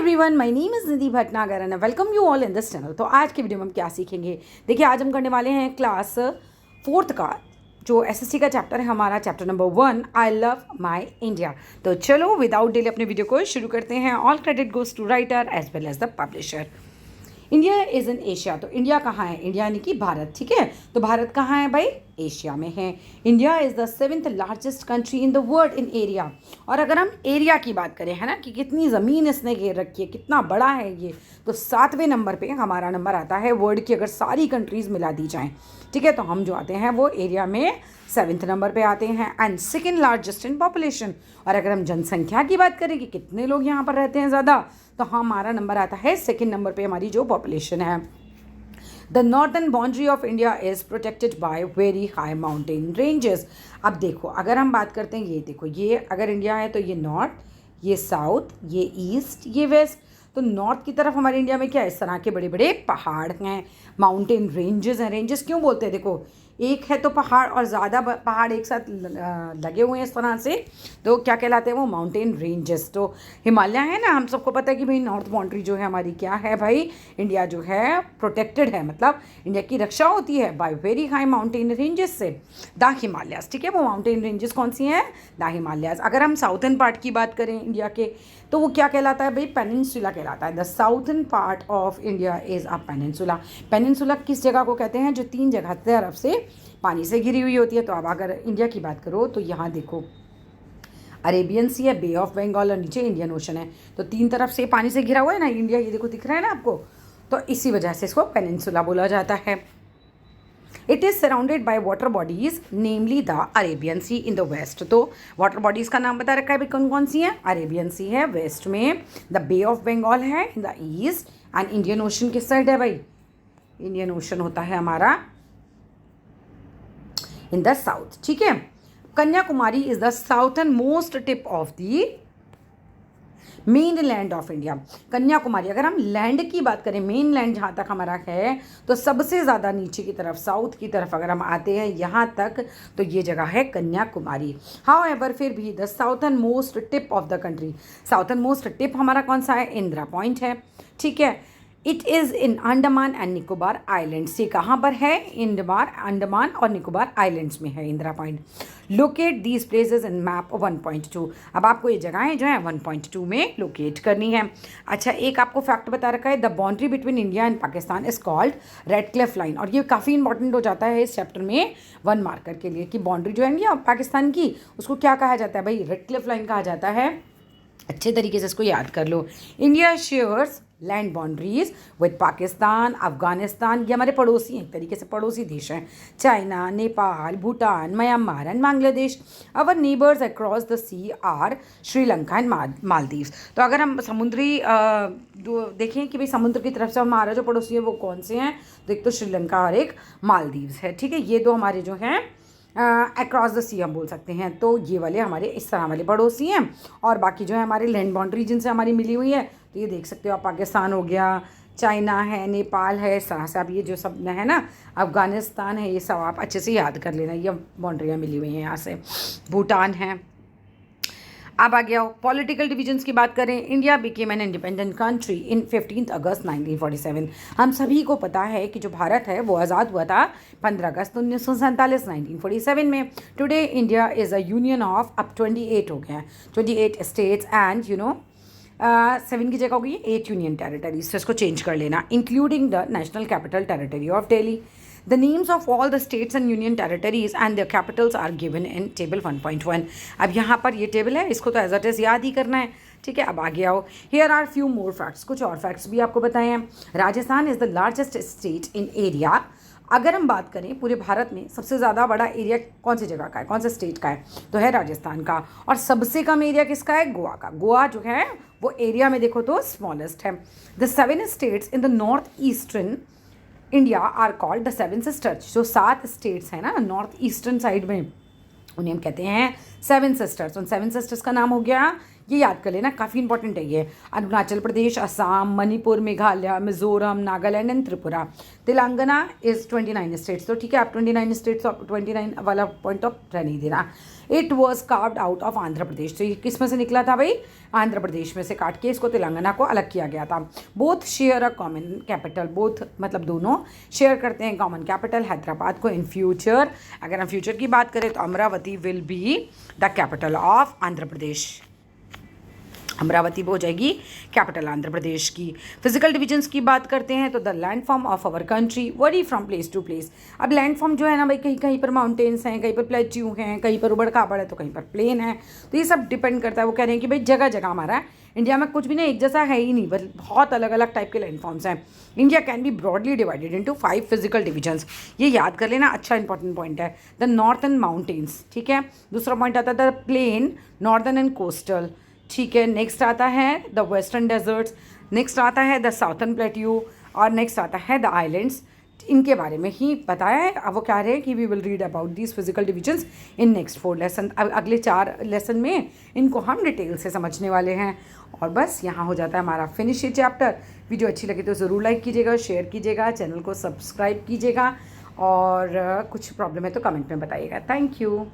Everyone, my name is Nidhi Bhatnagar and welcome you all in this channel. तो आज की video में हम क्या सीखेंगे, देखिए आज हम करने वाले हैं क्लास 4th का जो एसएससी का चैप्टर है हमारा, chapter number 1, I love my India. तो चलो विदाउट डिले अपने वीडियो को शुरू करते हैं। All credit goes to writer as well as the publisher. India is in Asia, तो इंडिया कहाँ है? इंडिया यानी कि भारत, ठीक है। तो भारत कहाँ है भाई? एशिया में है। India is the 7th largest country in the world in area. और अगर हम एरिया की बात करें, है ना, कि कितनी ज़मीन इसने घेर रखी है, कितना बड़ा है ये, तो 7वें नंबर पे हमारा नंबर आता है वर्ल्ड की, अगर सारी कंट्रीज़ मिला दी जाएँ, ठीक है। तो हम जो आते हैं वो एरिया में 7th नंबर पे आते हैं and 2nd largest in population. और अगर हम जनसंख्या की बात करें कि कितने लोग यहाँ पर रहते हैं ज़्यादा, तो हमारा नंबर आता है 2nd नंबर पे हमारी जो पॉपुलेशन है। The northern boundary of India is protected by very high mountain ranges. अब देखो, अगर हम बात करते हैं, ये देखो, ये अगर इंडिया है तो ये नॉर्थ, ये साउथ, ये ईस्ट, ये वेस्ट। तो नॉर्थ की तरफ हमारे इंडिया में क्या है? इस तरह के बड़े बड़े पहाड़ हैं, माउंटेन रेंजेस हैं। रेंजेस क्यों बोलते हैं? देखो, एक है तो पहाड़ और ज़्यादा पहाड़ एक साथ लगे हुए हैं इस तरह से, तो क्या कहलाते हैं वो? Mountain ranges. तो हिमालय है ना, हम सबको पता है कि भाई नॉर्थ बाउंड्री जो है हमारी क्या है भाई? इंडिया जो है प्रोटेक्टेड है, मतलब इंडिया की रक्षा होती है by very high mountain ranges से, द हिमालयाज, ठीक है। वो माउंटेन रेंजेस कौन सी हैं? The Himalayas. अगर हम साउथर्न पार्ट की बात करें इंडिया के, तो वो क्या कहलाता है भाई? पेनिनसुला कहलाता है। The southern part of India is a peninsula. Peninsula किस जगह को कहते हैं? जो 3 जगह तरफ से पानी से घिरी हुई होती है। तो अब अगर इंडिया की बात करो तो यहाँ देखो, अरेबियन सी है, बे ऑफ बंगाल और नीचे इंडियन ओशन है। तो 3 तरफ से पानी से घिरा हुआ है ना इंडिया, ये देखो दिख रहा है ना आपको। तो इसी वजह से इसको पेनिनसुला बोला जाता है। It is surrounded by water bodies namely the Arabian sea in the west. तो वाटर बॉडीज़ का नाम बता रखा है भाई, कौन कौन सी हैं? अरेबियन सी है वेस्ट में, द बे ऑफ बंगाल है in the east and Indian ocean किस साइड है भाई? इंडियन ओशन होता है हमारा इन द साउथ, ठीक है। Kanyakumari is the southern most tip of the main land of India. Kanyakumari, अगर हम लैंड की बात करें, मेन लैंड जहाँ तक हमारा है, तो सबसे ज़्यादा नीचे की तरफ, साउथ की तरफ अगर हम आते हैं यहाँ तक, तो ये जगह है कन्याकुमारी। हाउ एवर, फिर भी the southern most tip of the country, southern most tip हमारा कौन सा है? इंदिरा पॉइंट है, ठीक है। It is in Andaman and Nicobar islands. ये कहाँ पर है? अंडमान और निकोबार आइलैंड्स में है Indira point. Locate these places in map 1.2। अब आपको ये जगहें जो है 1.2 में लोकेट करनी है। अच्छा, एक आपको फैक्ट बता रखा है, the boundary between India and Pakistan is called red Cliff line. और ये काफ़ी इंपॉर्टेंट हो जाता है इस चैप्टर में 1 मार्कर के लिए, कि बाउंड्री जो है इंडिया और पाकिस्तान की, उसको क्या कहा जाता है भाई? रेड क्लिफ लाइन कहा जाता है। अच्छे तरीके से इसको याद कर लो। India shares land boundaries with Pakistan, Afghanistan, ये हमारे पड़ोसी हैं, एक तरीके से पड़ोसी देश हैं। China, Nepal, Bhutan, Myanmar and Bangladesh. Our neighbours across the sea are Sri Lanka and Maldives. तो अगर हम समुद्री देखें कि भाई समुद्र की तरफ से हमारा जो पड़ोसी है वो कौन से हैं, तो एक तो श्रीलंका और एक मालदीव्स है, ठीक है। ये दो हमारे जो हैं अक्रॉस द सी हम बोल सकते हैं। तो ये वाले हमारे इस तरह वाले पड़ोसी हैं। और बाकी जो है हमारे लैंड बाउंड्री जिनसे हमारी मिली हुई है, तो ये देख सकते हो आप, पाकिस्तान हो गया, चाइना है, नेपाल है, इस तरह से। अब ये जो सब है ना, अफगानिस्तान है, ये सब आप अच्छे से याद कर लेना, ये बाउंड्रियाँ मिली हुई हैं यहाँ से। भूटान है। अब आ गया पॉलिटिकल डिवीजन्स की बात करें, India became an independent country in 15 अगस्त 1947। हम सभी को पता है कि जो भारत है वो आज़ाद हुआ था 15 अगस्त 1947 1947 में। Today India is a union of, अब 28 हो गया है, 28 स्टेट्स एंड 7 की जगह होगी 8 यूनियन टेरिटरीज। तो इसको चेंज कर लेना, including the national capital territory of Delhi. The names of all the states and union territories and their capitals are given in table 1.1। अब यहाँ पर ये टेबल है, इसको तो एज इट इज़ याद ही करना है, ठीक है। अब आगे आओ, here are few more facts, कुछ और फैक्ट्स भी आपको बताए हैं। Rajasthan is the largest state in area. अगर हम बात करें पूरे भारत में सबसे ज़्यादा बड़ा एरिया कौन सी जगह का है, कौन से स्टेट का है, तो है राजस्थान का। और सबसे कम एरिया किसका है? गोवा का। गोवा जो है वो एरिया में देखो तो स्मॉलेस्ट है। The 7 states in the north eastern India are called the 7 sisters. जो 7 स्टेट्स हैं ना नॉर्थ ईस्टर्न साइड में, उन्हें हम कहते हैं 7 सिस्टर्स। उन 7 सिस्टर्स का नाम हो गया, ये याद कर लेना, काफ़ी इंपॉर्टेंट है ये। Arunachal Pradesh, Assam, Manipur, Meghalaya, Mizoram, Nagaland and Tripura. Telangana is 29 states. तो ठीक है, आप 29 स्टेट्स, 29 वाला पॉइंट ऑफ रहने देना। It was carved out of Andhra Pradesh. तो ये किस में से निकला था भाई? आंध्र प्रदेश में से काट के इसको तेलंगाना को अलग किया गया था। Both share a common capital, both मतलब दोनों शेयर करते हैं कॉमन कैपिटल हैदराबाद को। इन फ्यूचर, अगर हम फ्यूचर की बात करें तो Amaravati will be the capital of Andhra Pradesh. Amaravati हो जाएगी कैपिटल आंध्र प्रदेश की। फिजिकल डिविजन्स की बात करते हैं तो the land form of our country vary from place to place. अब लैंड फॉर्म जो है ना भाई, कहीं कहीं पर माउंटेन्स हैं, कहीं पर प्लेट्यू हैं, कहीं पर उबड़ खाबड़ है, तो कहीं पर प्लेन है। तो ये सब डिपेंड करता है। वो कह रहे हैं कि भाई जगह जगह हमारा इंडिया में कुछ भी नहीं एक जैसा है ही नहीं, बस बहुत अलग अलग टाइप के लैंड फॉर्म्स हैं। India can be broadly divided into 5 physical divisions. ये याद कर लेना, अच्छा इंपॉर्टेंट पॉइंट है। द नॉर्थर्न माउंटेन्स, ठीक है। दूसरा पॉइंट आता है the plain, northern and coastal, ठीक है। नेक्स्ट आता है द वेस्टर्न डेजर्ट्स, नेक्स्ट आता है द साउथर्न प्लेट्यू, और नेक्स्ट आता है द आइलैंड्स। इनके बारे में ही बताया है। अब वो कह रहे हैं कि we will read about these physical divisions in next 4 lesson. अब अगले 4 लेसन में इनको हम डिटेल से समझने वाले हैं। और बस यहाँ हो जाता है हमारा फिनिश ये चैप्टर। वीडियो अच्छी लगी तो ज़रूर लाइक कीजिएगा, शेयर कीजिएगा, चैनल को सब्सक्राइब कीजिएगा, और कुछ प्रॉब्लम है तो कमेंट में बताइएगा। Thank you.